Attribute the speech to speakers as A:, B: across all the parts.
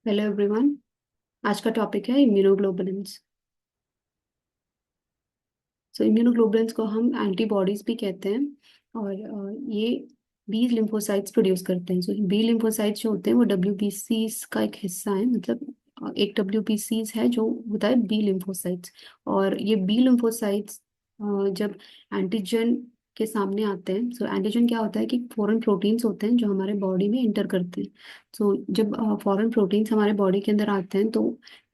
A: Hello everyone. आज का topic है इम्यूनोग्लोबुलिन्स। सो इम्यूनोग्लोबुलिन्स को हम एंटीबॉडीज भी कहते हैं। और ये बी लिम्फोसाइट्स प्रोड्यूस करते हैं। सो बी लिम्फोसाइट्स जो होते हैं वो डब्ल्यूबीसीज का एक हिस्सा है। मतलब एक डब्ल्यूबीसीज है जो होता है बी लिम्फोसाइट्स। और ये बी लिम्फोसाइट्स जब एंटीजन के सामने आते हैं। सो एंटीजन क्या होता है कि फॉरेन प्रोटीन्स होते हैं जो हमारे बॉडी में इंटर करते हैं। सो जब फॉरेन प्रोटीन्स हमारे बॉडी के अंदर आते हैं तो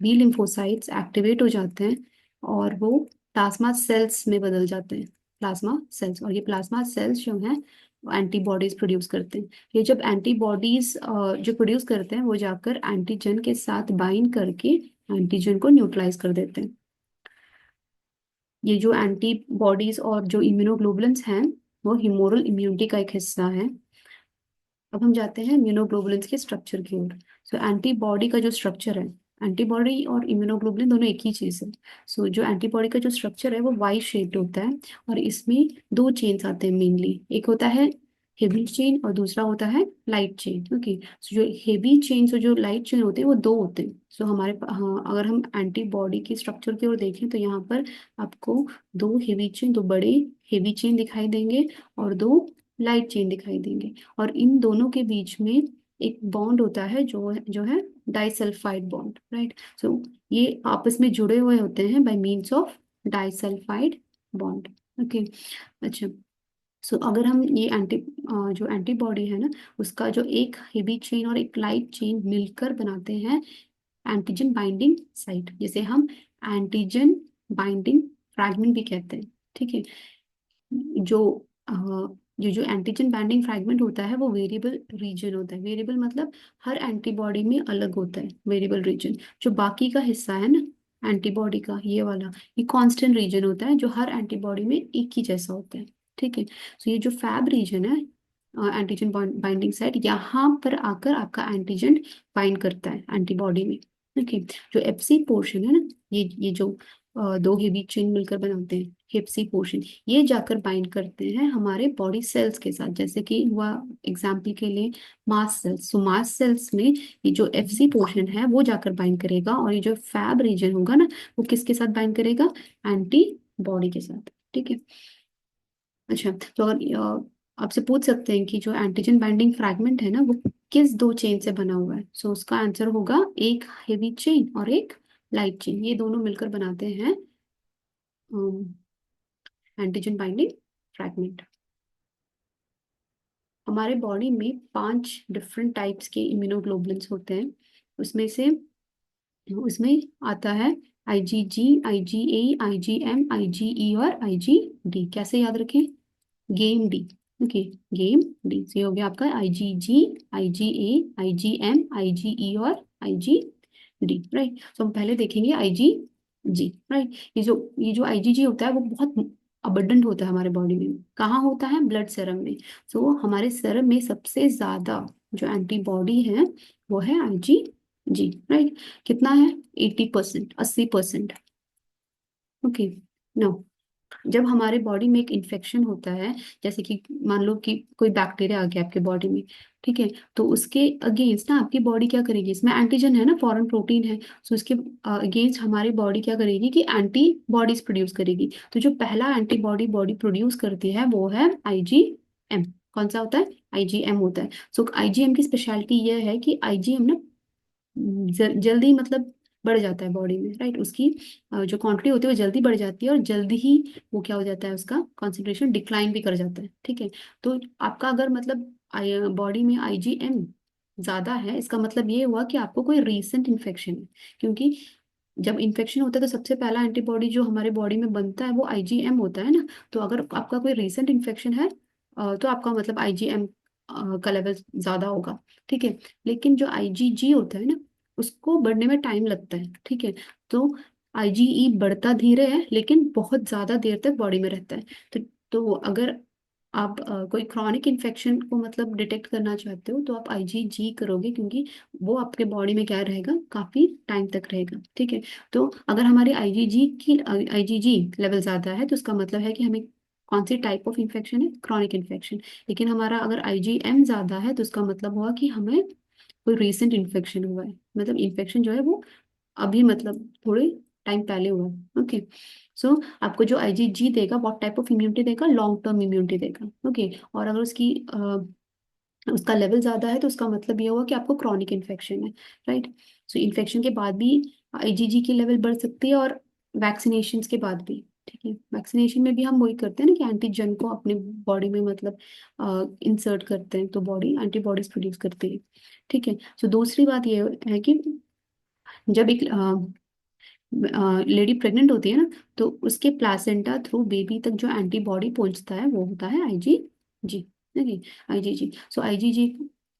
A: बी लिम्फोसाइट्स एक्टिवेट हो जाते हैं और वो प्लाज्मा सेल्स में बदल जाते हैं। प्लाज्मा सेल्स, और ये प्लाज्मा सेल्स जो हैं एंटीबॉडीज प्रोड्यूस करते हैं। ये जब एंटीबॉडीज जो प्रोड्यूस करते हैं वो जाकर एंटीजन के साथ बाइंड करके एंटीजन को न्यूट्रलाइज कर देते हैं। ये जो एंटीबॉडीज और जो इम्यूनोग्लोबुलिन्स हैं वो ह्यूमोरल इम्यूनिटी का एक हिस्सा है। अब हम जाते हैं इम्यूनोग्लोबुलिन्स के स्ट्रक्चर की ओर। सो एंटीबॉडी का जो स्ट्रक्चर है, एंटीबॉडी और इम्यूनोग्लोबुलिन दोनों एक ही चीज है। सो जो एंटीबॉडी का जो स्ट्रक्चर है वो वाई शेप्ड होता है। और इसमें दो चेन्स आते हैं मेनली। एक होता है हेवी चेन और दूसरा होता है लाइट चेन। ओके, सो जो हेवी चेन और जो लाइट चेन होते हैं वो दो होते हैं। सो हाँ, अगर हम एंटीबॉडी की स्ट्रक्चर की ओर देखें तो यहाँ पर आपको दो हेवी चेन, दो बड़े हेवी चेन दिखाई देंगे और दो लाइट चेन दिखाई देंगे। और इन दोनों के बीच में एक बॉन्ड होता है जो है डाइसल्फाइड बॉन्ड, राइट। सो ये आपस में जुड़े हुए होते हैं by means of disulphide bond. Okay, अच्छा। सो अगर हम ये जो एंटीबॉडी है ना, उसका जो एक हेवी चेन और एक लाइट चेन मिलकर बनाते हैं एंटीजन बाइंडिंग साइट, जिसे हम एंटीजन बाइंडिंग फ्रैगमेंट भी कहते हैं। ठीक है। जो अ, जो एंटीजन बाइंडिंग फ्रैगमेंट होता है वो वेरिएबल रीजन होता है। वेरिएबल मतलब हर एंटीबॉडी में अलग होता है वेरिएबल रीजन। जो बाकी का हिस्सा है ना एंटीबॉडी का, ये वाला, ये कांस्टेंट रीजन होता है जो हर एंटीबॉडी में एक ही जैसा होता है। ठीक है। तो ये जो फैब रीजन है, एंटीजन बाइंडिंग साइट, यहाँ पर आकर आपका एंटीजन बाइंड करता है एंटीबॉडी में। ओके। जो एफसी पोर्शन है ना, ये जो दो हेवी चेन मिलकर बनाते हैं हिप्सी पोर्शन, ये जाकर बाइंड करते हैं हमारे बॉडी सेल्स के साथ। जैसे कि हुआ एग्जाम्पल के लिए मास सेल्स। सो मास सेल्स में ये जो एफसी पोर्शन है वो जाकर बाइंड करेगा, और ये जो फैब रीजन होगा ना वो किसके साथ बाइंड करेगा? एंटी बॉडी के साथ। ठीक है। अच्छा, तो अगर आपसे पूछ सकते हैं कि जो एंटीजन बाइंडिंग फ्रैगमेंट है ना वो किस दो चेन से बना हुआ है, सो उसका आंसर होगा एक हेवी चेन और एक लाइट चेन। ये दोनों मिलकर बनाते हैं एंटीजन बाइंडिंग फ्रैगमेंट। हमारे बॉडी में 5 डिफरेंट टाइप्स के इम्यूनोग्लोबुलिन्स होते हैं। उसमें से उसमें आता है आईजीजी, आईजीए, आईजीएम, आईजीई और आईजीडी। कैसे याद रखें? Game D. Okay, game D से हो गया आपका आईजीजी, आईजीए, आईजीएम, आईजीई और आईजीडी, राइट। तो हम पहले देखेंगे आईजीजी, राइट। ये जो आईजीजी होता है वो बहुत अबंडेंट होता है हमारे बॉडी में। कहाँ होता है? ब्लड सेरम में। सो हमारे सेरम में सबसे ज्यादा जो एंटीबॉडी है वो है आईजीजी, राइट। कितना है? 80%, 80%। ओके। नो, जब हमारे बॉडी में एक इन्फेक्शन होता है, जैसे कि मान लो कि कोई बैक्टीरिया आ गया आपके बॉडी में, ठीक है, तो उसके अगेंस्ट ना आपकी बॉडी क्या करेगी? इसमें एंटीजन है ना, फॉरेन प्रोटीन है। सो उसके अगेंस्ट हमारी बॉडी क्या करेगी कि एंटीबॉडीज प्रोड्यूस करेगी। तो जो पहला एंटीबॉडी बॉडी प्रोड्यूस करती है वो है आईजीएम। कौन सा होता है? आईजीएम होता है। सो आईजीएम की स्पेशलिटी यह है कि आईजीएम ना जल्दी मतलब बढ़ जाता है बॉडी में, राइट। उसकी जो क्वांटिटी होती है वो जल्दी बढ़ जाती है और जल्दी ही वो क्या हो जाता है, उसका कॉन्सेंट्रेशन डिक्लाइन भी कर जाता है। ठीक है। तो आपका अगर मतलब बॉडी में आईजीएम ज्यादा है, इसका मतलब ये हुआ कि आपको कोई रीसेंट इन्फेक्शन है। क्योंकि जब इन्फेक्शन होता है तो सबसे पहला एंटीबॉडी जो हमारे बॉडी में बनता है वो आईजीएम होता है ना। तो अगर आपका कोई रीसेंट इन्फेक्शन है तो आपका मतलब आईजीएम का लेवल ज्यादा होगा। ठीक है। लेकिन जो आईजीजी होता है ना उसको बढ़ने में टाइम लगता है। ठीक है। तो आईजीई बढ़ता धीरे है लेकिन बहुत ज्यादा देर तक बॉडी में रहता है। तो अगर आप कोई क्रॉनिक इन्फेक्शन को मतलब डिटेक्ट करना चाहते हो तो आप आईजीजी करोगे, क्योंकि वो आपके बॉडी में क्या रहेगा, काफी टाइम तक रहेगा। ठीक है। तो अगर हमारी आईजीजी लेवल ज्यादा है तो उसका मतलब है कि हमें कौन सी टाइप ऑफ इन्फेक्शन है? Chronic infection. लेकिन हमारा अगर आईजीएम ज्यादा है तो उसका मतलब हुआ कि हमें कोई रिसेंट इन्फेक्शन हुआ है, मतलब इन्फेक्शन जो है वो अभी मतलब थोड़े टाइम पहले हुआ है। ओके, सो आपको जो आईजीजी देगा व्हाट टाइप ऑफ इम्यूनिटी देगा, लॉन्ग टर्म इम्यूनिटी देगा। ओके, और अगर उसका लेवल ज्यादा है तो उसका मतलब ये हुआ कि आपको क्रॉनिक इन्फेक्शन है, राइट। सो इन्फेक्शन के बाद भी आईजीजी की लेवल बढ़ सकती है, और वैक्सीनेशन के बाद भी। ठीक है, वैक्सीनेशन में भी हम वही करते हैं ना कि एंटीजन को अपने बॉडी में मतलब इंसर्ट करते हैं, तो बॉडी एंटीबॉडीज प्रोड्यूस करती है। ठीक है, सो दूसरी बात ये है कि जब एक लेडी प्रेग्नेंट होती है ना, तो उसके प्लासेंटा थ्रू बेबी तक जो एंटीबॉडी पहुंचता है वो होता है आईजीजी। देखिए, IgG, so IgG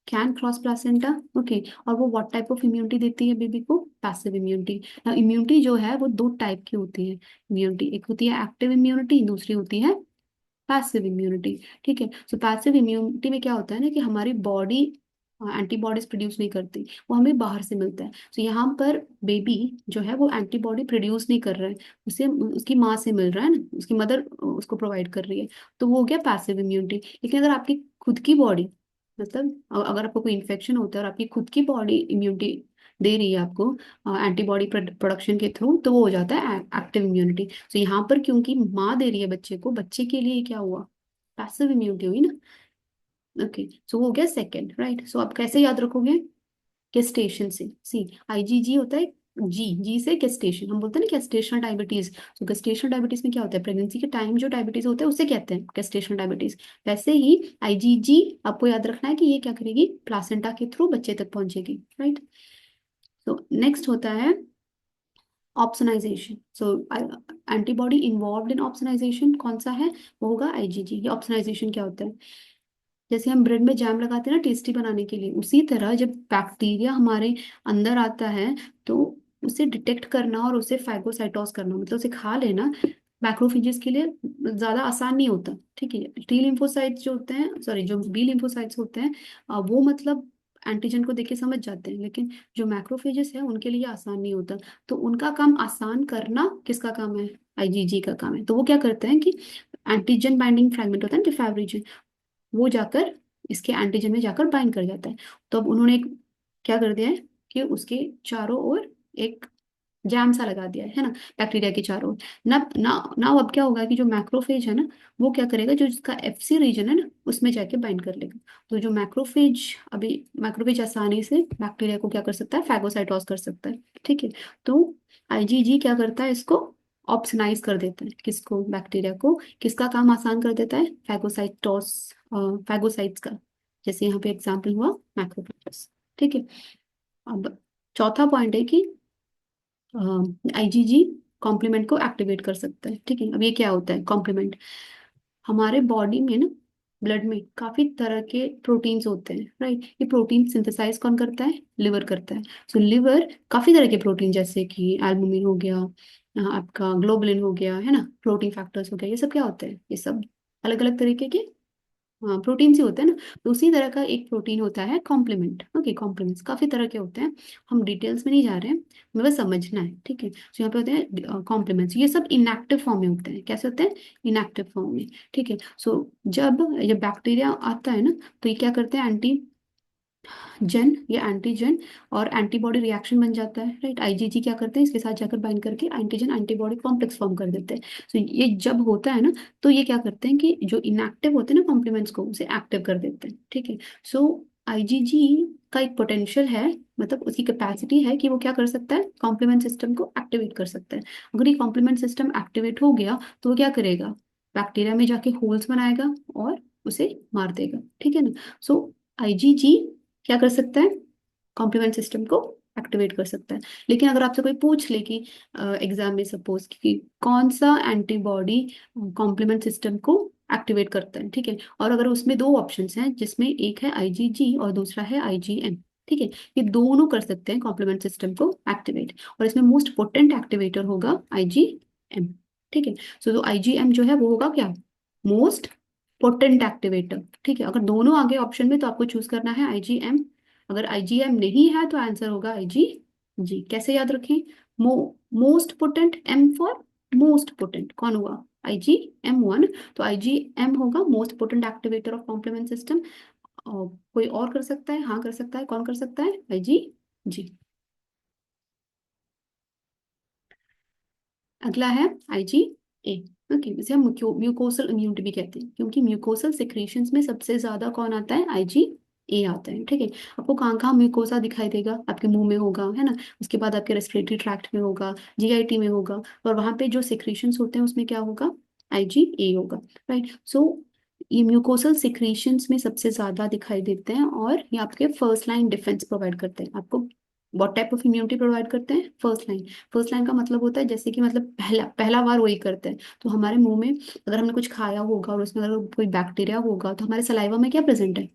A: can cross placenta. Okay, और वो व्हाट टाइप ऑफ इम्यूनिटी देती है बेबी को, पैसिव इम्यूनिटी। इम्यूनिटी जो है वो दो टाइप की होती है इम्यूनिटी, एक होती है एक्टिव इम्यूनिटी, दूसरी होती है पैसिव इम्यूनिटी। ठीक है, सो पैसिव इम्यूनिटी में क्या होता है ना कि हमारी बॉडी एंटीबॉडीज प्रोड्यूस नहीं करती, वो हमें बाहर से मिलता है। तो यहाँ पर बेबी जो है वो एंटीबॉडी प्रोड्यूस नहीं कर रहा है, उसे उसकी माँ से मिल रहा है ना, उसकी मदर उसको प्रोवाइड कर रही है, तो वो हो गया पैसिव इम्यूनिटी। लेकिन अगर आपकी खुद की बॉडी, मतलब अगर आपको कोई इन्फेक्शन होता है और आपकी खुद की बॉडी इम्यूनिटी दे रही है आपको एंटीबॉडी प्रोडक्शन के थ्रू, तो वो हो जाता है एक्टिव इम्यूनिटी। तो यहाँ पर क्योंकि माँ दे रही है बच्चे को, बच्चे के लिए क्या हुआ, पैसिव इम्यूनिटी हुई ना। ओके, सो हो गया सेकंड, राइट। सो आप कैसे याद रखोगे, गेस्टेशन से। सी, आईजीजी होता है, जी जी से गेस्टेशन, हम बोलते हैं ना गेस्टेशनल डायबिटीज। तो गेस्टेशनल डायबिटीज में क्या होता है, प्रेगनेंसी के टाइम जो डायबिटीज होता है उसे कहते हैं गेस्टेशनल डायबिटीज। वैसे ही आईजीजी आपको याद रखना है कि ये क्या करेगी, प्लासेंटा के थ्रू बच्चे तक पहुंचेगी, राइट। तो नेक्स्ट होता है ऑप्सनाइजेशन। सो एंटीबॉडी इन्वॉल्व इन ऑप्सनाइजेशन कौन सा है, वो होगा आईजीजी। ये ऑप्सनाइजेशन क्या होता है, जैसे हम ब्रेड में जैम लगाते हैं ना टेस्टी बनाने के लिए, उसी तरह जब बैक्टीरिया हमारे अंदर आता है तो उसे डिटेक्ट करना और उसे फैगोसाइटोस करना, मतलब उसे खा लेना, मैक्रोफेजेस के लिए ज्यादा आसान नहीं होता। ठीक है, टी लिम्फोसाइट्स जो होते हैं, सॉरी जो बी लिम्फोसाइट्स होते हैं, वो मतलब एंटीजन को देख के समझ जाते हैं, लेकिन जो मैक्रोफेजेस है उनके लिए आसान नहीं होता। तो उनका काम आसान करना किसका काम है, आईजीजी का काम है। तो वो क्या करते हैं कि एंटीजन बाइंडिंग फ्रैगमेंट होता है ना, वो जाकर इसके एंटीजन में जाकर बाइंड कर जाता है। तो अब उन्होंने क्या कर दिया है कि उसके चारों ओर एक जैम सा लगा दिया है ना, बैक्टीरिया के चारों ओर। ना ना ना, अब क्या होगा कि जो मैक्रोफेज है ना, वो क्या करेगा, जो जिसका एफसी रीजन है ना उसमें जाके बाइंड कर लेगा। तो जो मैक्रोफेज, अभी मैक्रोफेज आसानी से बैक्टीरिया को क्या कर सकता है, फैगोसाइटोस कर सकता है। ठीक है, तो आईजीजी क्या करता है, इसको ऑप्सनाइज कर देता है, किसको, बैक्टीरिया को। किसका काम आसान कर देता है, फैगोसाइटोस, फैगोसाइट्स का। जैसे यहाँ पे एग्जाम्पल हुआ मैक्रोफेज। ठीक है, अब चौथा पॉइंट है कि आईजीजी कॉम्प्लीमेंट को एक्टिवेट कर सकता है। ठीक है, अब ये क्या होता है कॉम्प्लीमेंट, हमारे बॉडी में ना, ब्लड में काफी तरह के प्रोटीन्स होते हैं, राइट। ये प्रोटीन सिंथेसाइज कौन करता है, लिवर करता है। सो लिवर काफी तरह के प्रोटीन, जैसे कि एल्बुमिन हो गया, आपका ग्लोबुलिन हो गया, है ना, प्रोटीन फैक्टर्स हो गया, ये सब क्या होते हैं, ये सब अलग अलग तरीके के हाँ प्रोटीन से होते हैं ना। तो उसी तरह का एक प्रोटीन होता है कॉम्प्लीमेंट। ओके, कॉम्प्लीमेंट्स काफी तरह के होते हैं, हम डिटेल्स में नहीं जा रहे हैं, हमें बस समझना है। ठीक है, तो यहाँ पे होते हैं कॉम्प्लीमेंट्स, ये सब इनएक्टिव फॉर्म में होते हैं। कैसे होते हैं, इनएक्टिव फॉर्म में। ठीक है, सो जब जब बैक्टीरिया आता है ना, तो ये क्या करते हैं, जन या एंटीजन और एंटीबॉडी रिएक्शन बन जाता है, राइट। आईजीजी क्या करते हैं, इसके साथ जाकर बाइंड करके एंटीजन एंटीबॉडी कॉम्प्लेक्स फॉर्म कर देते हैं। तो ये जब होता है ना, तो ये क्या करते हैं कि जो इनएक्टिव होते हैं ना कॉम्प्लीमेंट्स को, उसे एक्टिव कर देते हैं। ठीक है, सो आईजीजी का एक पोटेंशियल है, मतलब उसकी कैपेसिटी है कि वो क्या कर सकता है, कॉम्प्लीमेंट सिस्टम को एक्टिवेट कर सकता है। अगर ये कॉम्प्लीमेंट सिस्टम एक्टिवेट हो गया तो वो क्या करेगा, बैक्टीरिया में जाके होल्स बनाएगा और उसे मार देगा। ठीक है ना, सो आईजीजी क्या कर सकता है, कॉम्प्लीमेंट सिस्टम को एक्टिवेट कर सकता है। लेकिन अगर आपसे कोई पूछ ले कि एग्जाम में सपोज कि कौन सा एंटीबॉडी कॉम्प्लीमेंट सिस्टम को एक्टिवेट करता है, ठीक है, और अगर उसमें दो ऑप्शंस हैं जिसमें एक है आईजीजी और दूसरा है आईजीएम, ठीक है, ये दोनों कर सकते हैं कॉम्प्लीमेंट सिस्टम को एक्टिवेट, और इसमें मोस्ट पोटेंट एक्टिवेटर होगा आईजीएम। ठीक है, सो जो आईजीएम जो है वो होगा क्या, मोस्ट पोटेंट एक्टिवेटर। ठीक है, अगर दोनों आगे ऑप्शन में तो आपको चूज करना है आईजीएम, अगर आईजीएम नहीं है तो आंसर होगा आईजी जी। कैसे याद रखें, most potent, m for most potent, कौन हुआ, आईजीएम वन। तो आईजीएम होगा most potent activator of complement system, कोई और कर सकता है? हाँ कर सकता है। कौन कर सकता है? आईजी जी। अगला है आईजी ए। ओके, इसे हम म्यूकोसल इम्यूनिटी भी कहते हैं, क्योंकि म्यूकोसल सिक्रीशंस में सबसे ज्यादा कौन आता है? आईजी ए आता है। ठीक है। आपको कहाँ कहाँ म्यूकोसा दिखाई देगा? आपके मुंह में होगा, है ना, उसके बाद आपके रेस्पिरेटरी ट्रैक्ट में होगा, जीआईटी में होगा, और वहां पे जो सिक्रीशंस होते हैं उसमें क्या होगा? आईजी ए होगा। राइट। सो ये म्यूकोसल सिक्रीशंस में सबसे ज्यादा दिखाई देते हैं, और ये आपके फर्स्ट लाइन डिफेंस प्रोवाइड करते हैं आपको। What type of immunity provide करते हैं? First line. फर्स्ट लाइन का मतलब होता है जैसे कि मतलब पहला पहला बार वही करते हैं। तो हमारे मुंह में अगर हमने कुछ खाया होगा और उसमें अगर कोई बैक्टीरिया होगा तो हमारे सलाइवा में क्या प्रेजेंट है?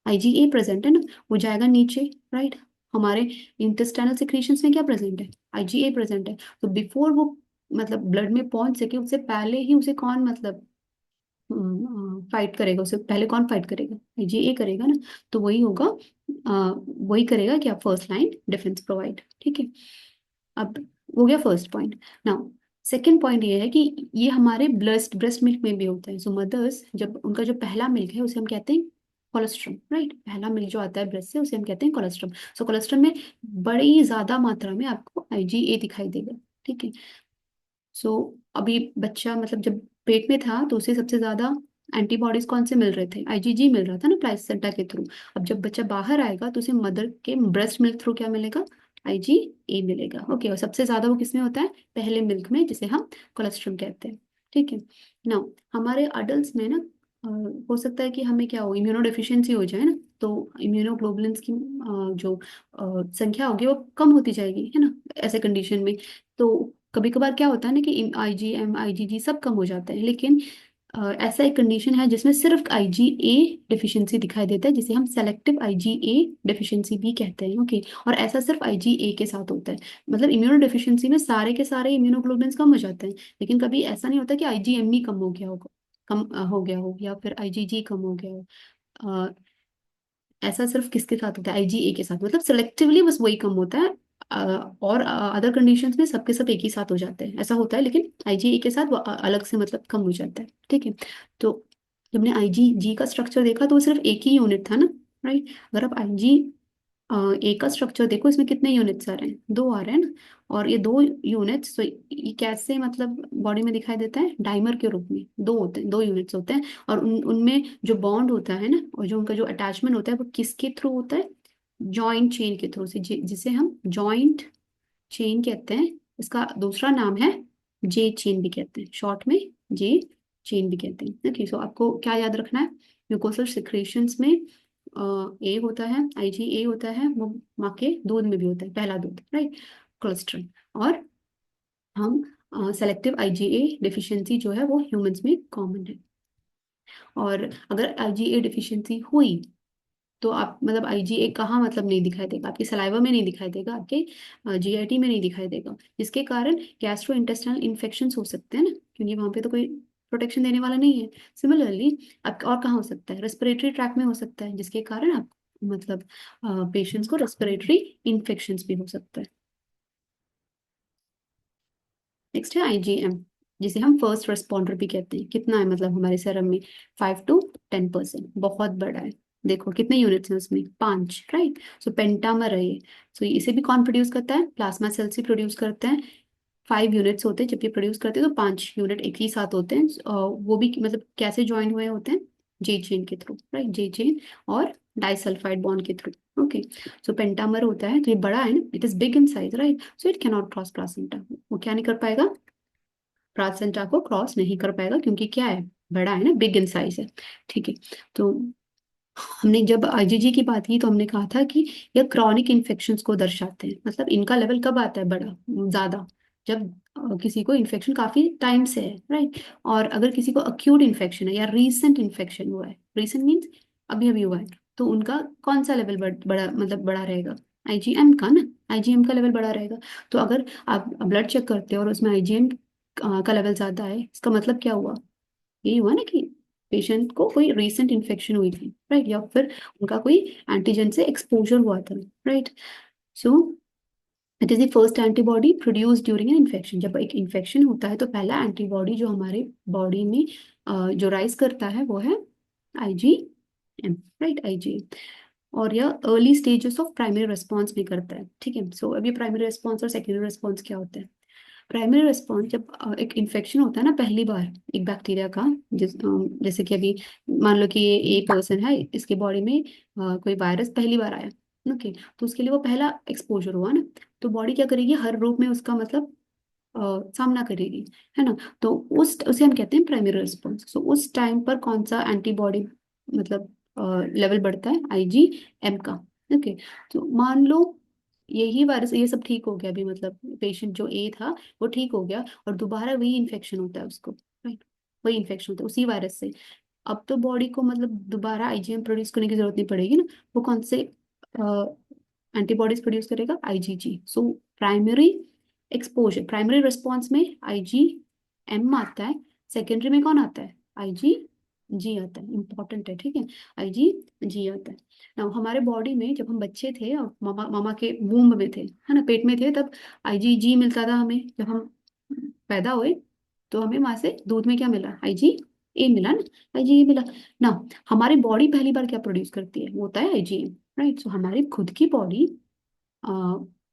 A: आईजीए प्रेजेंट है ना, वो जाएगा नीचे। राइट। हमारे इंटेस्टाइनल सिक्रीशंस में क्या प्रेजेंट है? आईजीए प्रेजेंट है। तो बिफोर वो मतलब ब्लड में पहुंच सके उससे पहले ही उसे कौन मतलब फाइट करेगा? उससे पहले कौन फाइट करेगा? आईजीए करेगा ना। तो वही होगा, वही करेगा क्या? First line defence provide. ठीक है। अब हो गया first point. Now second point ये है कि ये हमारे ब्रेस्ट ब्रेस्ट मिल्क में भी होता है। सो मदर्स जब उनका जो पहला मिल्क है उसे हम कहते हैं कोलेस्ट्रम। राइट। पहला मिल्क जो आता है ब्रेस्ट से उसे हम कहते हैं कोलेस्ट्रम। सो कोलेस्ट्रम में बड़ी ज्यादा मात्रा में आपको आईजीए दिखाई देगा। ठीक है। सो अभी बच्चा मतलब जब पेट में था तो उसे सबसे ज्यादा एंटीबॉडीज कौन से मिल रहे थे? आईजीजी मिल रहा था ना, प्लासेंटा के थ्रू। अब जब बच्चा बाहर आएगा तो उसे मदर के ब्रेस्ट मिल्क थ्रू क्या मिलेगा? आईजी ए मिलेगा। ओके। और सबसे ज्यादा वो किसमें होता है? पहले मिल्क में, जिसे हम कोलेस्ट्रम कहते हैं। ठीक है। नाउ हमारे अडल्ट में ना अ, हो सकता है कि हमें क्या हो, इम्यूनो डेफिशिएंसी हो जाए ना, तो इम्यूनोग्लोबुलिन्स की जो संख्या होगी वो कम होती जाएगी, है ना, ऐसे कंडीशन में। तो कभी कभार क्या होता है ना कि आईजीएम आईजीजी सब कम हो जाते हैं, लेकिन ऐसा एक कंडीशन है जिसमें सिर्फ आईजीए डिफिशिएंसी दिखाई देता है, जिसे हम सेलेक्टिव आईजीए डिफिशिएंसी भी कहते हैं। ओके। और ऐसा सिर्फ आईजीए के साथ होता है। मतलब इम्यूनो डिफिशिएंसी में सारे के सारे इम्यूनोग्लोबुलिन्स कम हो जाते हैं, लेकिन कभी ऐसा नहीं होता कि आईजीएम ही कम हो गया होगा, कम हो गया हो, या फिर आईजीजी कम हो गया हो। अ, ऐसा सिर्फ किसके साथ होता है? आईजीए के साथ। मतलब सिलेक्टिवली बस वही कम होता है। और अदर कंडीशंस में सबके सब एक ही साथ हो जाते हैं, ऐसा होता है, लेकिन आईजीए के साथ वो अलग से मतलब कम हो जाता है। ठीक है। तो जब हमने आईजीजी का स्ट्रक्चर देखा तो वो सिर्फ एक ही यूनिट था ना। राइट। अगर आप आईजी ए का स्ट्रक्चर देखो, इसमें कितने यूनिट्स आ रहे हैं? दो आ रहे हैं ना। और ये दो यूनिट्स तो ये कैसे मतलब बॉडी में दिखाई देता है? डाइमर के रूप में दो होते हैं, दो यूनिट्स होते हैं। और उनमें जो बॉन्ड होता है ना, और जो उनका जो अटैचमेंट होता है वो किसके थ्रू होता है? जॉइंट चेन के थ्रू से, जिसे हम जॉइंट चेन कहते हैं। इसका दूसरा नाम है जे चेन भी कहते हैं, शॉर्ट में जे चेन भी कहते हैं। ओके। सो आपको क्या याद रखना है? म्यूकोसल सिक्रेशंस में ए होता है, आईजी ए होता है, वो माँ के दूध में भी होता है, पहला दूध। राइट। कोलेस्ट्रॉल। और हम सेलेक्टिव आईजीए डिफिशिएंसी जो है वो ह्यूमंस में कॉमन है। और अगर आईजीए डिफिशिएंसी हुई तो आप मतलब आईजीए कहाँ मतलब नहीं दिखाई देगा? आपके सलाइवा में नहीं दिखाई देगा, आपके जीआईटी में नहीं दिखाई देगा, जिसके कारण गैस्ट्रो इंटेस्टाइनल इन्फेक्शन हो सकते हैं ना, क्योंकि वहां पे तो कोई प्रोटेक्शन देने वाला नहीं है। सिमिलरली आप और कहाँ हो सकता है? रेस्पिरेटरी ट्रैक में हो सकता है, जिसके कारण आप मतलब पेशेंट्स को रेस्पिरेटरी इन्फेक्शन भी हो सकता है। नेक्स्ट है आईजीएम, जिसे हम फर्स्ट रेस्पॉन्डर भी कहते हैं। कितना है मतलब हमारे सीरम में? 5 to 10%, बहुत बड़ा है। देखो कितने यूनिट्स हैं उसमें? 5। राइट। सो पेंटामर है ये। सो इसे भी कौन प्रोड्यूस करता है? प्लाज्मा सेल से प्रोड्यूस करते हैं। 5 यूनिट्स होते हैं जब ये प्रोड्यूस करते हैं, तो 5 यूनिट एक ही साथ होते हैं। वो भी मतलब कैसे ज्वाइन हुए होते हैं? जे चेन के थ्रू। राइट। जे चेन और डाइसल्फाइड बॉन्ड के थ्रू। ओके। सो पेंटामर होता है तो ये बड़ा है ना, it is big in size. Right. So it cannot cross placenta. वो क्या नहीं कर पाएगा? प्लासेंटा को क्रॉस नहीं कर पाएगा, क्योंकि क्या है? बड़ा है ना, बिग इन साइज है। ठीक है। तो हमने जब आईजीजी की बात की तो हमने कहा था कि यह क्रॉनिक इन्फेक्शंस को दर्शाते हैं। मतलब इनका लेवल कब आता है बड़ा ज्यादा? जब किसी को इन्फेक्शन काफी टाइम से है। राइट। और अगर किसी को अक्यूट इन्फेक्शन है या रीसेंट इन्फेक्शन हुआ है, रीसेंट मीन्स अभी अभी हुआ है, तो उनका कौन सा लेवल बड़ा मतलब बड़ा रहेगा? आईजीएम का ना। आईजीएम का लेवल बड़ा रहेगा। तो अगर आप ब्लड चेक करते हो और उसमें आईजीएम का लेवल ज्यादा है, इसका मतलब क्या हुआ? यही हुआ ना कि पेशेंट को कोई रीसेंट इन्फेक्शन हुई थी। राइट। या फिर उनका कोई एंटीजन से एक्सपोजर हुआ था। Right. So it is the first antibody produce during an infection. जब एक इन्फेक्शन होता है तो पहला एंटीबॉडी जो हमारे बॉडी में जो राइज करता है वो है आईजी एम, राइट, आईजीएम। और यह early stages of primary response भी करता है, ठीक है। सो अभी प्राइमरी रिस्पॉन्स और सेकेंडरी रिस्पॉन्स क्या होता है? प्राइमरी रिस्पॉन्स जब एक इन्फेक्शन होता है ना पहली बार एक बैक्टीरिया का, जैसे कि अभी मान लो कि ये ए पर्सन है, इसके बॉडी में कोई वायरस पहली बार आया, ओके, तो उसके लिए वो पहला एक्सपोजर हुआ ना, तो बॉडी क्या करेगी, हर रूप में उसका मतलब सामना करेगी, है ना। तो उसे हम कहते हैं प्राइमरी रिस्पॉन्स। सो उस टाइम पर कौन सा एंटीबॉडी मतलब लेवल बढ़ता है, आईजीएम का, ओके। तो मान लो यही वायरस, ये सब ठीक हो गया अभी, मतलब पेशेंट जो ए था वो ठीक हो गया, और दोबारा वही इन्फेक्शन होता है उसको, राइट, वही इन्फेक्शन होता है उसी वायरस से। अब तो बॉडी को मतलब दोबारा आईजीएम प्रोड्यूस करने की जरूरत नहीं पड़ेगी ना, वो कौन से एंटीबॉडीज प्रोड्यूस करेगा, IgG. So primary exposure, primary response में आईजीएम आता है, सेकेंडरी में कौन आता है, आईजीजी आता है, इंपॉर्टेंट है, ठीक है, आईजीजी आता है। ना हमारे बॉडी में जब हम बच्चे थे और मामा मामा के वूम्ब में थे, है ना, पेट में थे, तब आईजीजी मिलता था हमें, जब हम पैदा हुए तो हमें वहां से दूध में क्या मिला, आईजी ए मिला ना, आईजीए मिला ना। हमारी बॉडी पहली बार क्या प्रोड्यूस करती है, वो होता है आईजीए, राइट। सो हमारी खुद की बॉडी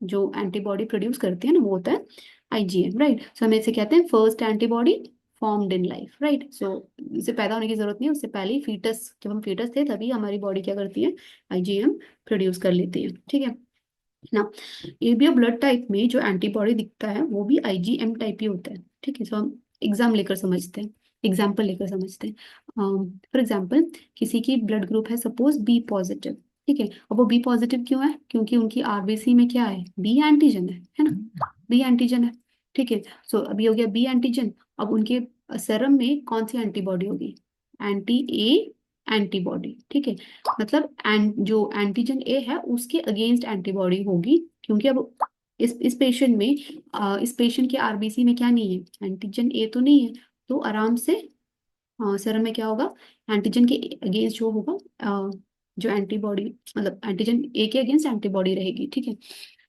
A: जो एंटीबॉडी प्रोड्यूस करती है ना, वो होता है आईजीएम, राइट। सो हमें इसे कहते हैं first antibody formed in life, right. So इसे पैदा होने की जरूरत नहीं है, उससे पहले ही फीटस, जब हम फीटस थे तभी हमारी बॉडी क्या करती है, आईजीएम प्रोड्यूस कर लेती है, ठीक है ना। एबीओ ब्लड टाइप में जो एंटीबॉडी दिखता है वो भी आईजीएम टाइप ही होता है, ठीक है। सो हम एग्जाम लेकर समझते हैं, एग्जाम्पल लेकर समझते हैं। फॉर एग्जाम्पल, किसी की ब्लड ग्रुप है सपोज बी पॉजिटिव, ठीक है। अब वो बी पॉजिटिव क्यों है, क्योंकि उनकी आरबीसी में क्या है, बी एंटीजन है ना, बी एंटीजन है, ठीक है। सो अभी हो गया बी एंटीजन, अब उनके सेरम में कौन सी एंटीबॉडी होगी, एंटी ए एंटीबॉडी, ठीक है। मतलब जो एंटीजन ए है उसके अगेंस्ट एंटीबॉडी होगी, क्योंकि अब इस पेशेंट में इस पेशेंट के आरबीसी में क्या नहीं है, एंटीजन ए तो नहीं है, तो आराम से सेरम में क्या होगा, एंटीजन के अगेंस्ट जो होगा जो एंटीबॉडी, मतलब एंटीजन ए के अगेंस्ट एंटीबॉडी रहेगी, ठीक है।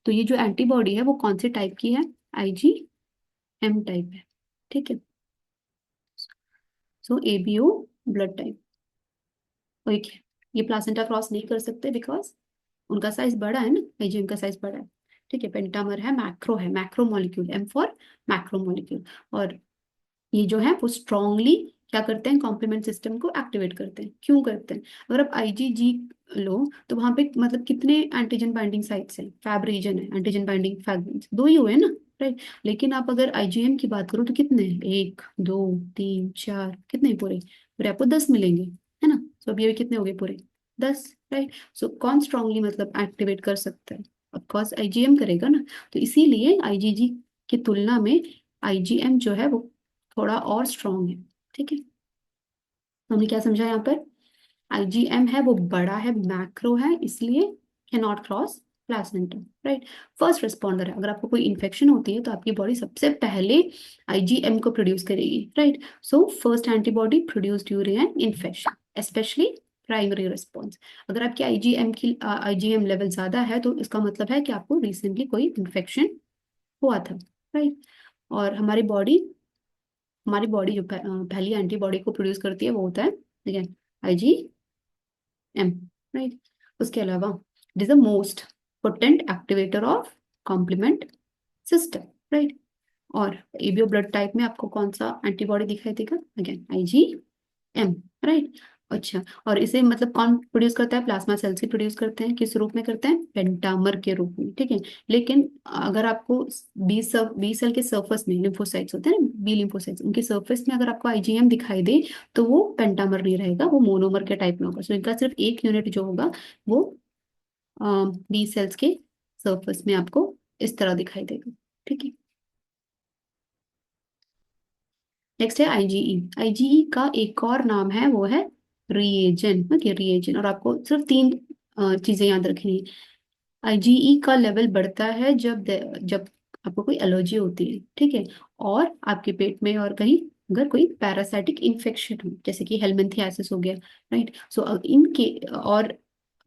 A: तो ये जो एंटीबॉडी है वो कौन से टाइप की है, आईजीएम टाइप है, ठीक है। सो एबीओ ब्लड टाइप, ओके। ये प्लासेंटा क्रॉस नहीं कर सकते बिकॉज उनका साइज बड़ा है ना, आईजीएम का साइज बड़ा है, ठीक है। पेंटामर है, macro molecule, m for macro molecule. और ये जो है वो स्ट्रांगली क्या करते हैं, कॉम्प्लीमेंट सिस्टम को एक्टिवेट करते हैं। क्यों करते हैं, अगर आप आईजीजी लो तो वहां पे मतलब कितने एंटीजन बाइंडिंग साइट्स हैं, फैब रीजन है, एंटीजन बाइंडिंग फैब दो ही हुए ना, राइट। लेकिन आप अगर आईजीएम की बात करो तो कितने हैं, एक दो तीन चार, कितने पूरे, पूरे आपको 10 मिलेंगे, है ना। तो अब ये कितने हो गए पूरे, 10, राइट। सो कौन स्ट्रांगली मतलब एक्टिवेट कर सकता है, ऑफकोर्स आईजीएम करेगा ना। तो इसीलिए आईजीजी की तुलना में आईजीएम जो है वो थोड़ा और स्ट्रांग है, ठीक है। तो हमने क्या समझा यहाँ पर, आईजीएम है वो बड़ा है, मैक्रो है, इसलिए can not cross placenta, right. First responder है, अगर आपको कोई इन्फेक्शन होती है तो आपकी बॉडी सबसे पहले आईजीएम को प्रोड्यूस करेगी, right. So first antibody produce during an infection, specially primary response. अगर आपकी आईजीएम लेवल ज्यादा है तो इसका मतलब है कि आपको रिसेंटली कोई इन्फेक्शन हुआ था, राइट। और हमारी बॉडी जो पहली एंटीबॉडी को प्रोड्यूस करती है वो होता है, ठीक है, आईजीएम, राइट। उसके अलावा it is the most potent activator of complement system, right. और एबीओ ब्लड टाइप में आपको कौन सा एंटीबॉडी दिखाई देगा, अगेन आईजीएम, राइट। अच्छा, और इसे मतलब कौन प्रोड्यूस करता है, प्लाज्मा सेल्स ही प्रोड्यूस करते हैं, किस रूप में करते हैं, पेंटामर के रूप में, ठीक है। लेकिन अगर आपको बी सेल के सरफेस में लिम्फोसाइट्स होते हैं ना, बी लिम्फोसाइट्स, उनके सरफेस में अगर आपको आईजीएम दिखाई दे तो वो पेंटामर नहीं रहेगा, वो मोनोमर के टाइप में होगा। सो इनका सिर्फ एक यूनिट जो होगा वो बी सेल्स के सरफेस में आपको इस तरह दिखाई देगा, ठीक है। नेक्स्ट है आईजीई। आईजीई का एक और नाम है वो है रिएजन, ओके, रिएजन। और आपको सिर्फ तीन चीजें याद रखनी है। आईजीई का लेवल बढ़ता है जब आपको कोई एलर्जी होती है, ठीक है, और आपके पेट में और कहीं अगर कोई पैरासाइटिक इन्फेक्शन हो, जैसे कि हेलमिंथियासिस हो गया, राइट। सो इनके और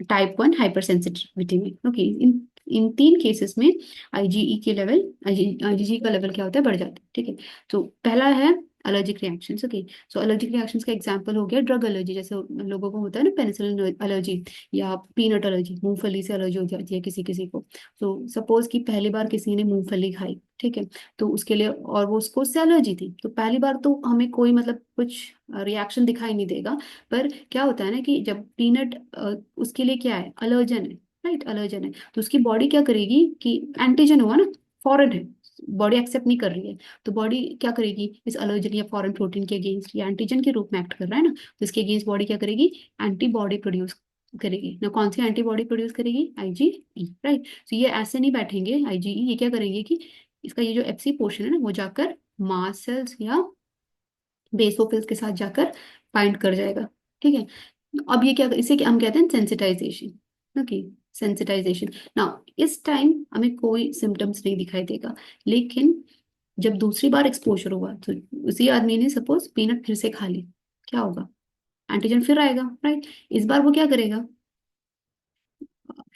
A: टाइप 1 हाइपर सेंसिटिविटी में, ओके, इन इन तीन केसेस में आईजीई के लेवल, आईजीजी का लेवल क्या होता है, बढ़ जाता है, ठीक है। तो पहला है एलर्जिक रिएक्शंस। ओके, सो एलर्जिक रिएक्शंस का एग्जांपल हो गया ड्रग एलर्जी, जैसे लोगों को होता है ना पेनिसिलिन एलर्जी, या पीनट एलर्जी, मूंगफली से एलर्जी हो जाती है किसी किसी को। तो सपोज कि पहली बार किसी ने मूंगफली खाई, ठीक है, तो उसके लिए, और वो उसको उससे एलर्जी थी, तो पहली बार तो हमें कोई मतलब कुछ रिएक्शन दिखाई नहीं देगा। पर क्या होता है ना कि जब पीनट, उसके लिए क्या है, अलर्जन है, राइट, अलर्जन है, तो उसकी बॉडी क्या करेगी कि एंटीजन हुआ ना, फॉरेन है, बॉडी एक्सेप्ट नहीं कर रही है, तो बॉडी क्या करेगी, इस एलर्जन या फॉरेन प्रोटीन के अगेंस्ट, या एंटीजन के रूप में एक्ट कर रहा है ना, तो इसके अगेंस्ट बॉडी क्या करेगी, एंटीबॉडी प्रोड्यूस करेगी ना। कौन सी एंटीबॉडी प्रोड्यूस करेगी, आईजीई, राइट। तो ये ऐसे नहीं बैठेंगे आईजीई, ये क्या करेंगे कि इसका ये जो एफसी पोर्शन है ना, वो जाकर मास्ट सेल्स या बेसोफिल्स के साथ जाकर बाइंड कर जाएगा, ठीक है। अब ये क्या, इसे क्या हम कहते हैं, सेंसिटाइजेशन। Okay, sensitization. नाउ इस टाइम हमें कोई सिम्टम्स नहीं दिखाई देगा, लेकिन जब दूसरी बार एक्सपोजर हुआ, तो उसी आदमी ने सपोज पीनट फिर से खा ली, क्या होगा, एंटीजन फिर आएगा, राइट। इस बार वो क्या करेगा,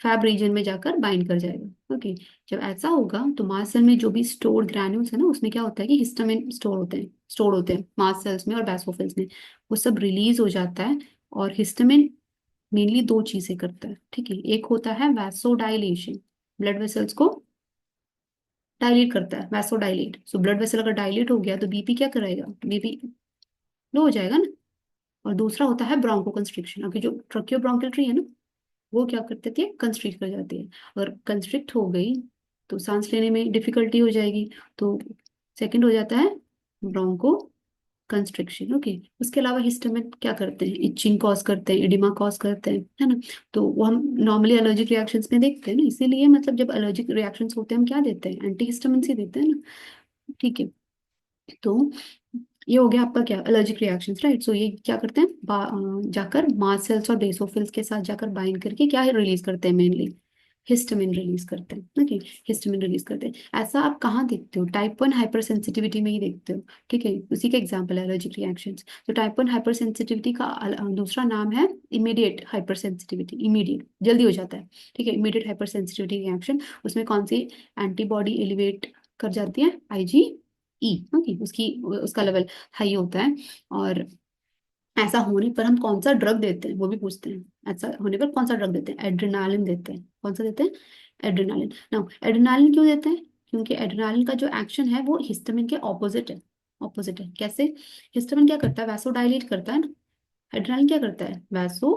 A: फैब रीजन में जाकर बाइंड कर जाएगा। ओके, जब ऐसा होगा तो मास्ट सेल में जो भी स्टोर्ड ग्रैन्यूल्स है ना, उसमें क्या होता है कि हिस्टामिन स्टोर होते हैं मास्ट सेल्स में और बेसोफिल्स में, वो सब रिलीज हो जाता है। और हिस्टामिन मेनली दो चीजें करता है, ठीक है, एक होता है वैसोडाइलेशन, ब्लड वेसल्स को डायलेट करता है, वैसोडाइलेट। सो ब्लड वेसल अगर डायलेट हो गया तो बीपी क्या कराएगा, बीपी लो हो जाएगा ना। और दूसरा होता है ब्रोंको कंस्ट्रिक्शन, अभी जो ट्रकियो ब्रोंकियल ट्री है ना, वो क्या कर देती है, कंस्ट्रिक्ट कर जाती है। अगर कंस्ट्रिक्ट हो गई तो सांस लेने में डिफिकल्टी हो जाएगी, तो सेकंड हो जाता है ब्रोंको कंस्ट्रिक्शन। ओके, उसके अलावा हिस्टामिन क्या करते हैं, इचिंग कॉज करते हैं, एडिमा कॉज करते हैं, है ना। तो वो हम नॉर्मली एलर्जिक रिएक्शंस में देखते हैं ना, इसीलिए मतलब जब एलर्जिक रिएक्शंस होते हैं हम क्या देते हैं, एंटी हिस्टामिन ही देते हैं ना, ठीक है। तो ये हो गया आपका क्या, एलर्जिक रिएक्शंस, राइट। सो ये क्या करते हैं, जाकर मास्ट सेल्स और बेसोफिल्स के साथ जाकर बाइंड करके क्या रिलीज करते हैं, मेनली हिस्टामिन रिलीज करते हैं। ओके, हिस्टामिन रिलीज करते हैं। ऐसा आप कहाँ देखते हो, टाइप 1 हाइपर सेंसिटिविटी में ही देखते हो, ठीक है, उसी का एग्जांपल है एलर्जिक रिएक्शंस। तो टाइप 1 हाइपर सेंसिटिविटी का दूसरा नाम है इमीडिएट हाइपर सेंसिटिविटी, इमीडिएट जल्दी हो जाता है, ठीक है, इमीडिएट हाइपर सेंसिटिविटी रिएक्शन। उसमें कौन सी एंटीबॉडी एलिवेट कर जाती है, आईजीई, ओके, उसकी उसका लेवल हाई होता है। और ऐसा होने पर हम कौन सा ड्रग देते हैं वो भी पूछते हैं, ऐसा होने पर कौन सा ड्रग देते हैं, एड्रेनालिन देते हैं। कौन सा देते हैं, एड्रेनालिन। ना, एड्रेनालिन क्यों देते हैं, क्योंकि एड्रेनालिन का जो एक्शन है वो हिस्टामिन के ऑपोजिट है। ऑपोजिट है कैसे, हिस्टामिन क्या करता है, वैसोडाइलेट करता है ना, एड्रेनालिन क्या करता है, वैसो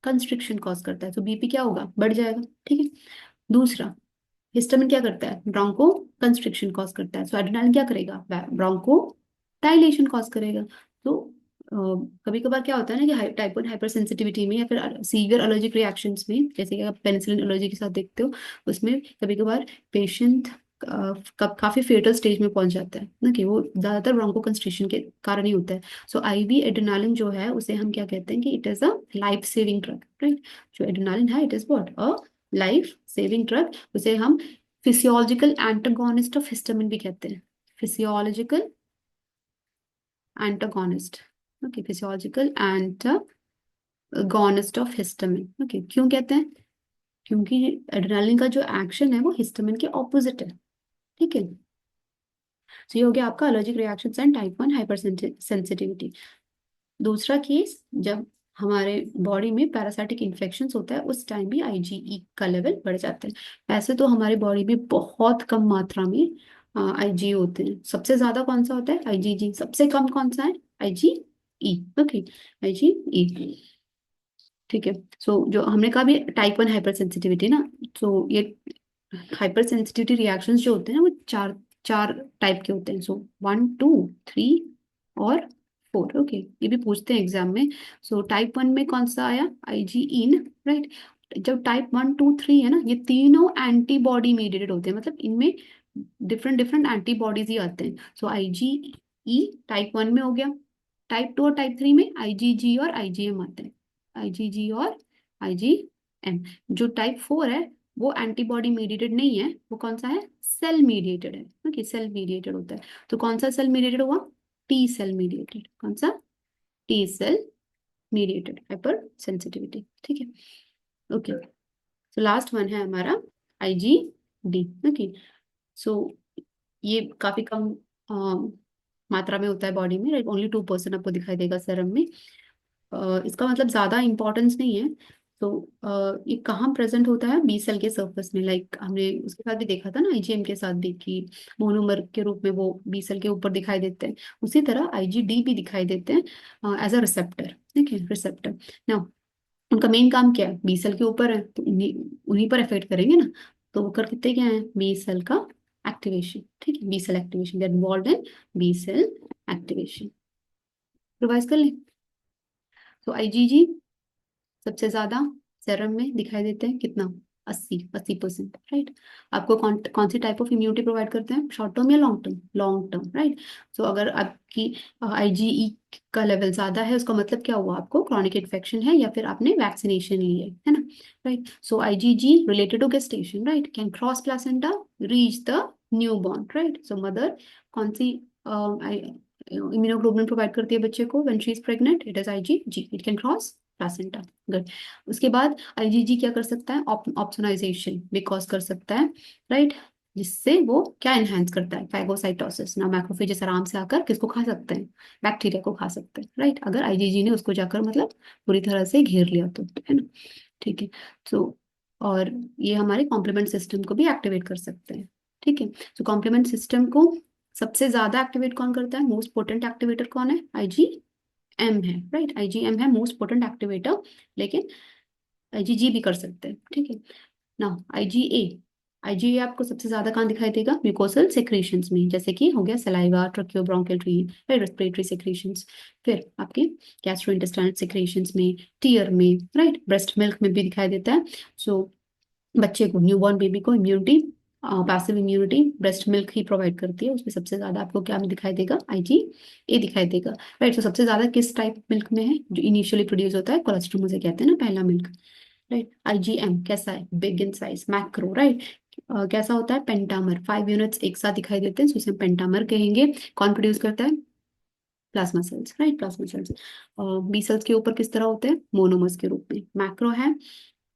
A: कंस्ट्रिक्शन कॉज करता है, तो बीपी क्या होगा, बढ़ जाएगा, ठीक है। दूसरा, हिस्टामिन क्या करता है, ब्रोंको कंस्ट्रिक्शन कॉज करता है, सो एड्रेनालिन क्या करेगा, ब्रोंको डायलेशन कॉज करेगा। तो कभी कभार क्या होता है ना कि टाइप 1 हाइपर सेंसिटिविटी में या फिर सीवियर एलर्जिक रिएक्शंस में, जैसे कि आप पेनिसिलिन एलर्जी के साथ देखते हो, उसमें कभी कभार पेशेंट काफी फेटल स्टेज में पहुंच जाता है ना, कि वो ज्यादातर ब्रोंको कंस्ट्रिक्शन के कारण ही होता है। सो आईवी एड्रेनालिन जो है उसे हम क्या कहते हैं कि it is a life saving drug, right. जो एड्रेनालिन है it is what, a life saving drug. उसे हम फिजियोलॉजिकल एंटागोनिस्ट ऑफ हिस्टामिन भी कहते हैं, physiological antagonist. Okay, physiological antagonist of histamine. Okay, क्यों कहते हैं, क्योंकि एड्रेनालिन का जो एक्शन है वो हिस्टामिन के ऑपोजिट है, ठीक है। तो ये हो गया आपका allergic reactions and type 1 hyper sensitivity. दूसरा केस, जब हमारे बॉडी में पैरासाइटिक इन्फेक्शन होता है उस टाइम भी आईजीई का लेवल बढ़ जाता है। वैसे तो हमारे बॉडी में बहुत कम मात्रा में आईजी होते हैं, सबसे ज्यादा कौन सा होता है, आईजीजी, सबसे कम कौन सा है, आईजीई। ओके, आईजीई, ठीक है। सो जो हमने कहा भी टाइप 1 हाइपर सेंसिटिविटी ना, तो ये हाइपर सेंसिटिविटी रिएक्शंस जो होते हैं ना वो चार चार टाइप के होते हैं। सो 1 2 3 और 4। ओके, ये भी पूछते हैं एग्जाम में। सो टाइप 1 में कौन सा आया, आईजीई ना, राइट। जब टाइप 1 2 3 है ना, ये तीनों एंटीबॉडी मीडिएटेड होते हैं, मतलब इनमें डिफरेंट डिफरेंट एंटीबॉडीज ही आते हैं। सो आईजीई टाइप 1 में हो गया। टाइप 2 और टाइप 3 में आईजीजी और आईजीएम आते हैं, आईजीजी और आईजीएम। जो टाइप 4 है वो एंटीबॉडी मीडिएटेड नहीं है, वो कौन सा है, सेल मीडिएटेड है। ओके, सेल मीडिएटेड होता है। तो कौन सा सेल मीडिएटेड हुआ, टी सेल मीडिएटेड, कौन सा, T cell mediated hypersensitivity, ठीक है। ओके, तो लास्ट वन है हमारा आईजीडी। ओके, सो ये काफी कम मात्रा में होता है बॉडी में, राइट, ओनली 2% आपको दिखाई देगा सेरम में। इसका मतलब ज्यादा इंपॉर्टेंस नहीं है। तो ये कहाँ प्रेजेंट होता है, बी सेल के सरफेस में, लाइक हमने उसके साथ भी देखा था ना, आईजीएम के साथ भी, कि मोनोमर के रूप में वो बी सेल के ऊपर दिखाई देते हैं। उसी तरह आईजीडी भी दिखाई देते हैं एज अ रिसेप्टर। ठीक है, रिसेप्टर ना, उनका मेन काम क्या है, बी सेल के ऊपर है, तो उन्हीं उन्हीं पर इफेक्ट करेंगे ना। तो वो कर कितने क्या है, बी सेल का एक्टिवेशन। ठीक है, B cell activation, they involve in B cell activation. Revise कर लें। तो आईजीजी सबसे ज्यादा सेरम में दिखाई देते हैं, कितना, 80% राइट। आपको कौन कौन सी टाइप ऑफ इम्यूनिटी प्रोवाइड करते हैं, शॉर्ट टर्म या long term, long term right. So अगर आपकी आईजीई का लेवल ज्यादा है, उसका मतलब क्या हुआ, आपको क्रॉनिक इन्फेक्शन है या फिर आपने वैक्सीनेशन ली है ना, right. So IgG related to gestation, right, can cross placenta, reach the new born, right. So mother कौन सी इम्यूनोग्लोबुलिन प्रोवाइड करती है बच्चे को when she is pregnant, it is IgG, it can cross placenta. Good. उसके बाद IgG क्या कर सकता है, ऑप्सोनाइजेशन भी कॉज कर सकता है, राइट, जिससे वो क्या एनहांस करता है, फैगोसाइटोसिस ना, मैक्रोफेजेस आराम से आकर किसको खा सकते हैं, बैक्टीरिया को खा सकते हैं, राइट, अगर आईजीजी ने उसको जाकर मतलब पूरी तरह से घेर लिया तो, है ना। ठीक है। तो और ये हमारे कॉम्प्लीमेंट सिस्टम को भी एक्टिवेट कर सकते हैं। ठीक है। तो कॉम्प्लीमेंट सिस्टम को सबसे ज्यादा एक्टिवेट कौन करता है, मोस्ट पोटेंट एक्टिवेटर कौन है, आईजीएम है, राइट, आईजीएम है मोस्ट पोटेंट एक्टिवेटर। लेकिन आईजीजी भी कर सकते हैं। ठीक है ना। आईजीए, आईजीए आपको सबसे ज्यादा कहाँ दिखाई देगा, म्यूकोसल सेक्रेशंस में, जैसे कि हो गया saliva, tracheobronchial tree, respiratory secretions. फिर आपके गैस्ट्रोइंटेस्टाइनल सेक्रेशंस में, टीयर में, राइट, ब्रेस्ट मिल्क में भी दिखाई देता है। सो बच्चे को, न्यूबॉर्न बेबी को immunity, passive immunity breast milk ही प्रोवाइड करती है, उसमें सबसे ज्यादा आपको क्या दिखाई देगा, आईजी ए दिखाई देगा, राइट। तो सबसे ज्यादा किस टाइप मिल्क में है, जो इनिशियली प्रोड्यूस होता है, कोलेस्ट्रॉल से कहते हैं ना, पहला मिल्क, राइट। आईजीएम कैसा है, big in size, macro, right. कैसा होता है, पेंटामर, 5 यूनिट्स एक साथ दिखाई देते हैं, तो उसे पेंटामर कहेंगे। कौन प्रोड्यूस करता है, plasma cells, right, plasma cells. B cells के ऊपर किस तरह होते हैं, मोनोमर्स के रूप में, मैक्रो है,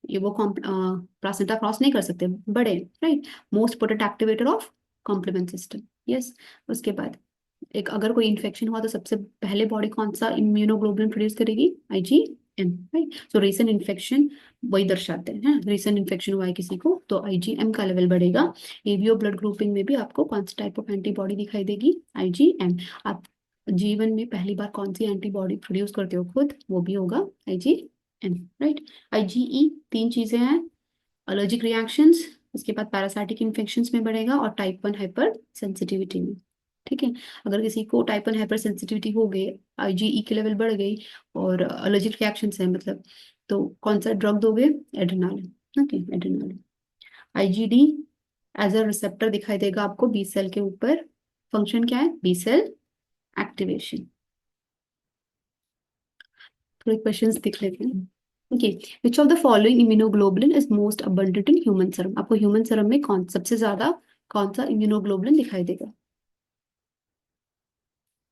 A: ये वो प्लासेंटा क्रॉस नहीं कर सकते, बड़े, right. Most potent activator of complement system, yes. उसके बाद एक अगर कोई इन्फेक्शन हुआ तो सबसे पहले बॉडी कौन सा इम्यूनोग्लोबुलिन प्रोड्यूस करेगी, आईजीएम, राइट। सो रीसेंट इन्फेक्शन वही दर्शाते हैं, रीसेंट इन्फेक्शन हुआ है किसी को तो आईजीएम का लेवल बढ़ेगा। एबीओ ब्लड ग्रुपिंग में भी आपको कौन सा टाइप ऑफ एंटीबॉडी दिखाई देगी, आईजीएम। आप जीवन में पहली बार कौन सी एंटीबॉडी प्रोड्यूस करते हो खुद, वो भी होगा आईजीएम, राइट। आईजीई तीन चीजें हैं, एलर्जिक रिएक्शंस, उसके बाद पैरासाइटिक इन्फेक्शंस में बढ़ेगा, और टाइप 1 हाइपर सेंसिटिविटी में। ठीक है। अगर किसी को टाइप 1 हाइपर सेंसिटिविटी हो गई, आईजीई की लेवल बढ़ गई और एलर्जिक रिएक्शंस है मतलब, तो कौन सा ड्रग दोगे, adrenaline, okay, adrenaline. IgD as a receptor दिखाई देगा आपको बी सेल के ऊपर, फंक्शन क्या है, बी सेल एक्टिवेशन। थोड़े क्वेश्चंस दिख लेते हैं। Okay, which of the following immunoglobulin is most abundant in human serum, आपको ह्यूमन सीरम में कौन सबसे ज्यादा कौन सा इम्यूनोग्लोबुलिन दिखाई देगा,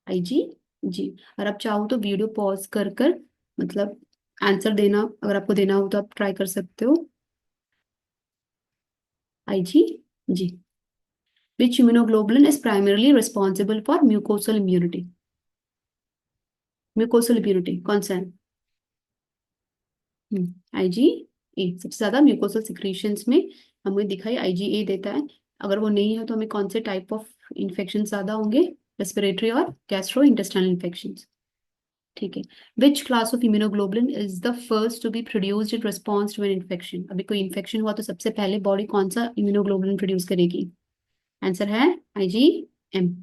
A: आईजी जी। और आप चाहो तो वीडियो पॉज कर कर मतलब आंसर देना, अगर आपको देना हो तो आप ट्राई कर सकते हो। IgG. Which immunoglobulin is primarily responsible for mucosal immunity, mucosal immunity कौन सा है, आईजी ए सबसे ज्यादा म्यूकोसल सिक्रीशंस में हमें दिखाई आईजीए देता है। अगर वो नहीं है तो हमें कौन से टाइप ऑफ इन्फेक्शन ज्यादा होंगे, रेस्पिरेटरी और गैस्ट्रो इंटेस्टाइनल इन्फेक्शन। ठीक है। Which class of immunoglobulin is the first to be produced in response to an infection, अभी कोई इन्फेक्शन हुआ तो सबसे पहले बॉडी कौन सा इम्यूनोग्लोबुलिन प्रोड्यूस करेगी, आंसर है IgM.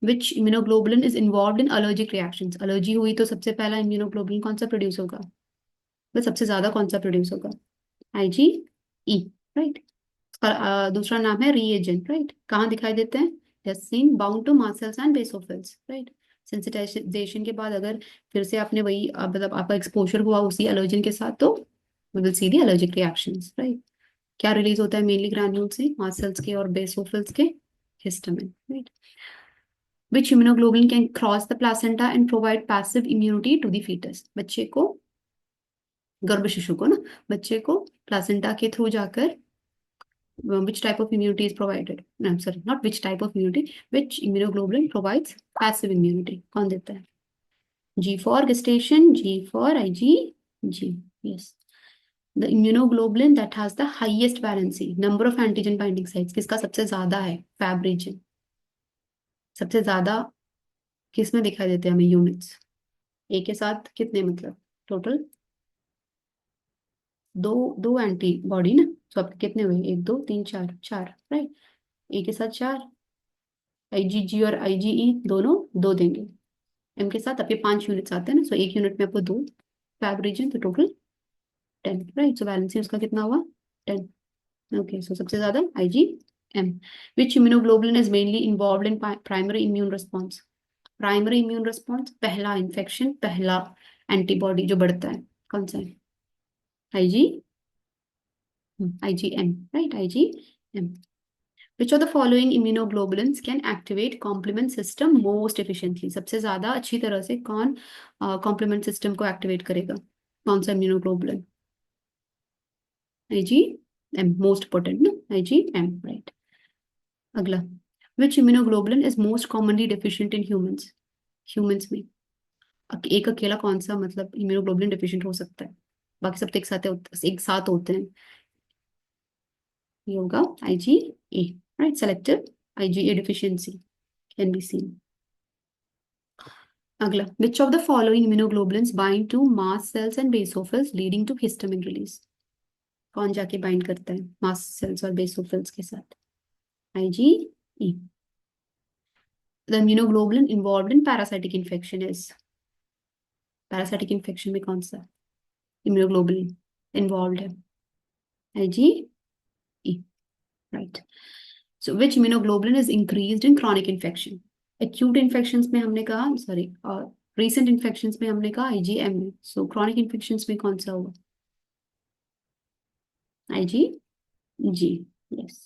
A: Which immunoglobulin is involve in allergic reactions, allergy हुई तो सबसे पहला इम्यूनोग्लोबुलिन कौन सा प्रोड्यूस होगा, वह सबसे ज्यादा कौन सा प्रोड्यूस होगा, आईजी ई, राइट। दूसरा नाम है रीएजेंट, राइट, कहाँ दिखाई देते हैं, seen bound to mast cells and basophils, right. Sensitization के बाद अगर फिर से आपने वही मतलब आपका एक्सपोजर हुआ उसी एलर्जन के साथ तो we will see the allergic reactions, right. क्या रिलीज होता है मेनली ग्रैन्यूल से, मास्ट सेल्स के और बेसोफिल्स के, histamine, right. Which immunoglobulin can cross the placenta and provide passive immunity to the fetus, बच्चे को, गर्भ शिशु को ना, बच्चे को प्लासेंटा के थ्रू जाकर which type of immunity is provided? No, sorry, not which type of immunity, which immunoglobulin provides passive immunity? कौन देता है? G for gestation, G for IgG. Yes. The immunoglobulin that has the highest valency, number of antigen binding sites, किसका सबसे ज्यादा है? Fab reason सबसे ज्यादा किस में दिखाई देते हैं हमें यूनिट्स? ए के साथ कितने, मतलब टोटल दो दो एंटीबॉडी ना, तो आपके कितने हुए? एक दो तीन चार, चार, राइट। ए के साथ चार, आईजीजी और आईजीई दोनों दो देंगे। एम के साथ आपके 5 यूनिट्स आते हैं ना, सो एक यूनिट में आपको दो फैब रीजन, तो टोटल 10, राइट। सो वैलेंसी उसका कितना हुआ? 10। ओके, सो सबसे ज्यादा IgM। Which immunoglobulin is mainly involved in primary immune response? Primary immune response, पहला इन्फेक्शन, पहला एंटीबॉडी जो बढ़ता है, कौन सा है? IG, IgM, right? IgM. Which of the following immunoglobulins can activate complement system most efficiently? सबसे ज्यादा अच्छी तरह से कौन complement system को activate करेगा? कौन सा immunoglobulin? IgM, most potent, no? IgM, right? अगला, which immunoglobulin is most commonly deficient in humans? Humans में एक अकेला कौन सा मतलब immunoglobulin deficient हो सकता है? बाकी सब तो एक साथ होते हैं। ये होगा IgA, right? Selective IgA deficiency can be seen. अगला, which of the following immunoglobulins bind to mast cells and basophils leading to histamine release? कौन जाके बाइंड करता है मास्ट सेल्स और बेसोफिल्स के साथ? IgE. The immunoglobulin involved in parasitic infection is? parasitic infection में कौन सा immunoglobulin involved है? IgE, right. So which immunoglobulin is increased in chronic infection? Acute infections में हमने कहा, सॉरी, और recent infections में हमने कहा IgM में, so chronic infections में कौन सा होगा? IgG, yes.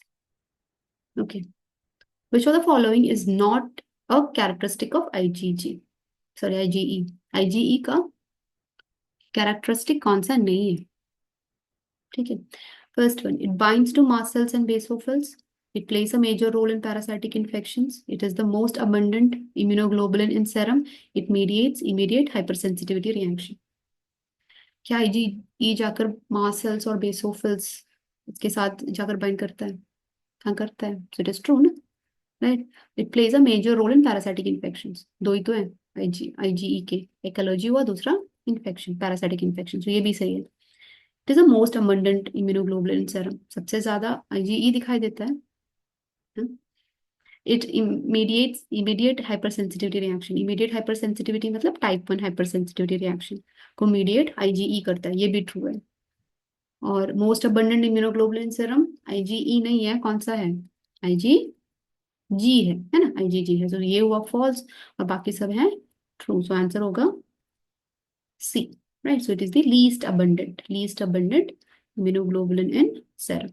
A: Okay. Which of the following is not a characteristic of IgG? Sorry, IgE. IgE का characteristic कौन सा नहीं है? ठीक है। First one, it binds to mast cells and basophils. It plays a major role in parasitic infections. It is the most abundant immunoglobulin in serum. It mediates immediate hypersensitivity reaction. क्या IgE जाकर mast cells और basophils के साथ जाकर bind करता है? हाँ करता है, so it is true ना, right. It plays a major role in parasitic infections, दो ही तो है IgE के, एक एलर्जी हुआ, दूसरा इन्फेक्शन, पैरासाइटिक इन्फेक्शन, तो ये भी सही है। It is the most abundant immunoglobulin in serum, सबसे ज्यादा IgE दिखाई देता है। It immediates immediate hypersensitivity reaction, immediate hypersensitivity मतलब टाइप 1 हाइपर सेंसिटिविटी रिएक्शन को मीडिएट IgE करता है, ये भी ट्रू है। और most abundant immunoglobulin serum IgE नहीं है, कौन सा है? IgG है ना, IgG है, तो ये हुआ फॉल्स और बाकी सब है ट्रू, सो आंसर होगा C, right. So it is the least abundant immunoglobulin in serum.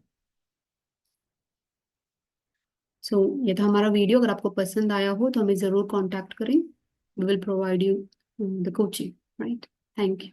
A: So ये था हमारा वीडियो, अगर आपको पसंद आया हो तो हमें जरूर कांटेक्ट करें, we will provide you the coaching, right. Thank you.